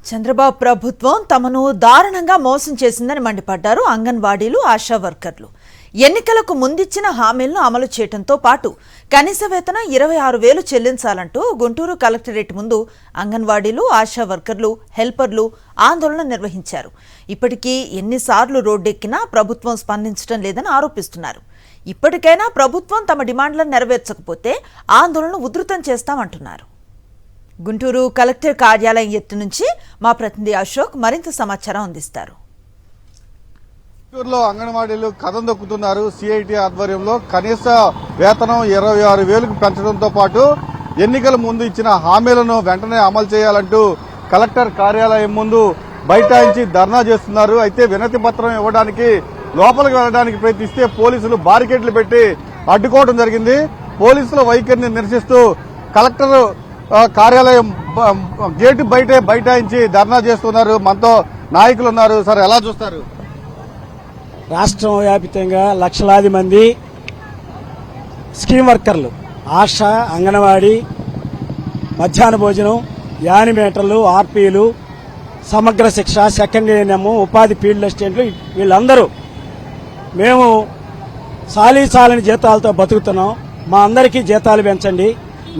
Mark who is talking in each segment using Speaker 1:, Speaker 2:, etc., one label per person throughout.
Speaker 1: చంద్రబాబు ప్రభుత్వం తమను దారుణంగా మోసం చేసిందని మండిపడ్డారు అంగన్వాడీలు, ఆశా వర్కర్లు. ఎన్నికలకు ముందిచ్చిన హామీలను అమలు చేయడంతో పాటు కనీస వేతనం 26,000 చెల్లించాలంటూ గుంటూరు కలెక్టరేట్ ముందు అంగన్వాడీలు, ఆశా వర్కర్లు, హెల్పర్లు ఆందోళన నిర్వహించారు. ఇప్పటికీ ఎన్నిసార్లు రోడ్డెక్కినా ప్రభుత్వం స్పందించడం లేదని ఆరోపిస్తున్నారు. ఇప్పటికైనా ప్రభుత్వం తమ డిమాండ్లను నెరవేర్చకపోతే ఆందోళనను ఉధృతం చేస్తామంటున్నారు. గుంటూరు కలెక్టర్ కార్యాలయం ఎత్తు నుంచి మా ప్రతినిధి అశోక్ మరింత సమాచారం అందిస్తారు.
Speaker 2: గుంటూరులో అంగన్వాడీలు కథం దొక్కుతున్నారు. సిఐటి ఆధ్వర్యంలో కనీస వేతనం 26,000కు పెంచడంతో పాటు ఎన్నికల ముందు ఇచ్చిన హామీలను వెంటనే అమలు చేయాలంటూ కలెక్టర్ కార్యాలయం ముందు బైఠాయించి ధర్నా చేస్తున్నారు. అయితే వినతి పత్రం ఇవ్వడానికి లోపలికి వెళ్లడానికి ప్రయత్నిస్తే పోలీసులు బారికేడ్లు పెట్టి అడ్డుకోవడం జరిగింది. పోలీసుల వైఖరిని నిరసిస్తూ కలెక్టర్ కార్యాలయం గేటు బయటే బైఠాయించి ధర్నా చేస్తున్నారు. మనతో నాయకులు ఉన్నారు. సార్, ఎలా చూస్తారు?
Speaker 3: రాష్ట్రం వ్యాప్తంగా లక్షలాది మంది స్కీమ్ వర్కర్లు, ఆశా, అంగన్వాడీ, మధ్యాహ్న భోజనం, యానిమేటర్లు, ఆర్పీలు, సమగ్ర శిక్ష, సెకండ్ ఏఎన్ఎం, ఉపాధి ఫీల్డ్ అసిస్టెంట్లు, వీళ్ళందరూ మేము సాలీసాలని జీతాలతో బతుకుతున్నాం. మా అందరికీ జీతాలు పెంచండి,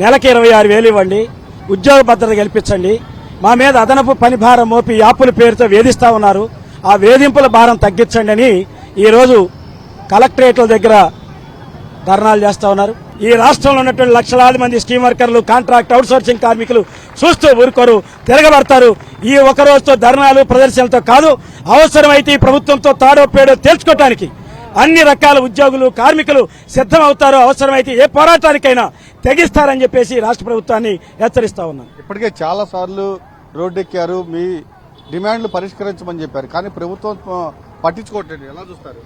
Speaker 3: నెలకి 26,000 ఇవ్వండి, ఉద్యోగ భద్రత కల్పించండి, మా మీద అదనపు పని భారం మోపి యాపుల పేరుతో వేధిస్తా ఉన్నారు, ఆ వేధింపుల భారం తగ్గించండి అని ఈరోజు కలెక్టరేట్ల దగ్గర ధర్నాలు చేస్తా ఉన్నారు. ఈ రాష్ట్రంలో ఉన్నటువంటి లక్షలాది మంది స్కీమ్ వర్కర్లు, కాంట్రాక్ట్ అవుట్సోర్సింగ్ కార్మికులు చూస్తూ ఊరుకోరు, తిరగబడతారు. ఈ ఒక రోజుతో ధర్నాలు, ప్రదర్శనలతో కాదు, అవసరమైతే ఈ ప్రభుత్వంతో తాడో పేడో తేల్చుకోవడానికి అన్ని రకాల ఉద్యోగులు, కార్మికులు సిద్ధమవుతారు. అవసరమైతే ఏ పోరాటానికైనా తెగిస్తారని చెప్పేసి రాష్ట్ర ప్రభుత్వాన్ని హెచ్చరిస్తా ఉన్నాను.
Speaker 2: ఇప్పటికే చాలా సార్లు రోడ్డెక్కారు, మీ డిమాండ్లు పరిష్కరించమని చెప్పారు, కానీ ప్రభుత్వం పట్టించుకోవట్లేదు. ఎలా చూస్తారు?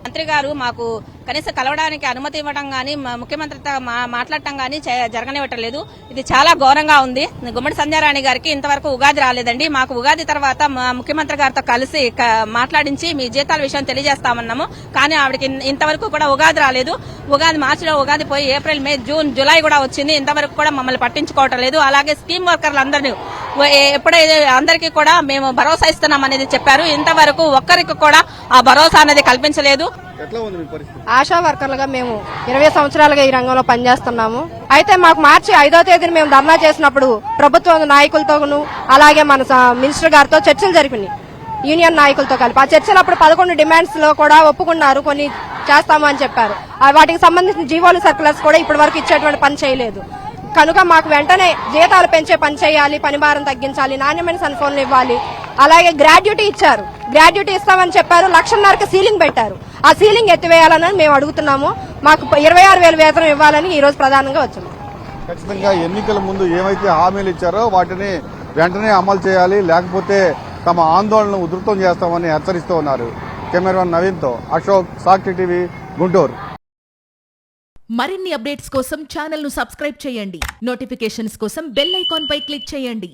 Speaker 4: మంత్రి గారు మాకు కనీసం కలవడానికి అనుమతి ఇవ్వడం గానీ, ముఖ్యమంత్రితో మాట్లాడటం గానీ జరగనివ్వట్లేదు. ఇది చాలా ఘోరంగా ఉంది. గుమ్మడి సంధ్యారాణి గారికి ఇంతవరకు ఉగాది రాలేదండి. మాకు ఉగాది తర్వాత ముఖ్యమంత్రి గారితో కలిసి మాట్లాడించి మీ జీతాల విషయం తెలియజేస్తామన్నాము. కానీ ఆవిడకి ఇంతవరకు కూడా ఉగాది రాలేదు. ఉగాది మార్చిలో ఉగాది పోయి ఏప్రిల్, మే, జూన్, జులై కూడా వచ్చింది. ఇంతవరకు కూడా మమ్మల్ని పట్టించుకోవటం లేదు. అలాగే స్కీమ్ వర్కర్లందరినీ ఎప్పుడైతే అందరికీ కూడా మేము భరోసా ఇస్తున్నాం అనేది చెప్పారు. ఇంతవరకు ఒక్కరికి కూడా ఆ భరోసా అనేది కల్పించలేదు.
Speaker 5: ఆశా వర్కర్లుగా మేము 20 సంవత్సరాలుగా ఈ రంగంలో పనిచేస్తున్నాము. అయితే మాకు మార్చి 5వ తేదీన మేము ధర్నా చేసినప్పుడు ప్రభుత్వ నాయకులతోనూ అలాగే మన మినిస్టర్ గారితో చర్చలు జరిపినాయి, యూనియన్ నాయకులతో కలిపి. ఆ చర్చలు అప్పుడు 11 డిమాండ్స్ లో కూడా ఒప్పుకున్నారు, కొన్ని చేస్తామని చెప్పారు. వాటికి సంబంధించిన జీవోలు, సర్కులర్స్ కూడా ఇప్పటి వరకు ఇచ్చేటువంటి పని చేయలేదు. కనుక మాకు వెంటనే జీతాలు పెంచే పని చేయాలి, పని భారం తగ్గించాలి, నాణ్యమైన సెల్ ఫోన్లు ఇవ్వాలి. అలాగే గ్రాడ్యుటీ ఇచ్చారు, గ్రాడ్యుటీ ఇస్తామని చెప్పారు, 1,50,000 సీలింగ్ పెట్టారు. ఆ సీలింగ్ ఎత్తివేయాలని మేము అడుగుతున్నాము. మాకు 26,000 వేతనం ఇవ్వాలని ఈ రోజు ప్రధానంగా వచ్చాము.
Speaker 2: ఖచ్చితంగా ఎన్నికల ముందు ఏమైతే హామీలు ఇచ్చారో వాటిని వెంటనే అమలు చేయాలి, లేకపోతే తమ ఆందోళనను ఉధృతం చేస్తామని హెచ్చరిస్తూ ఉన్నారు. కెమెరామెన్ నవీన్తో అశోక్, సాక్షి టీవీ, గుంటూరు.
Speaker 6: మరిన్ని అప్డేట్స్ కోసం ఛానల్ ను సబ్స్క్రైబ్ చేయండి. నోటిఫికేషన్స్ కోసం బెల్ ఐకాన్ పై క్లిక్ చేయండి.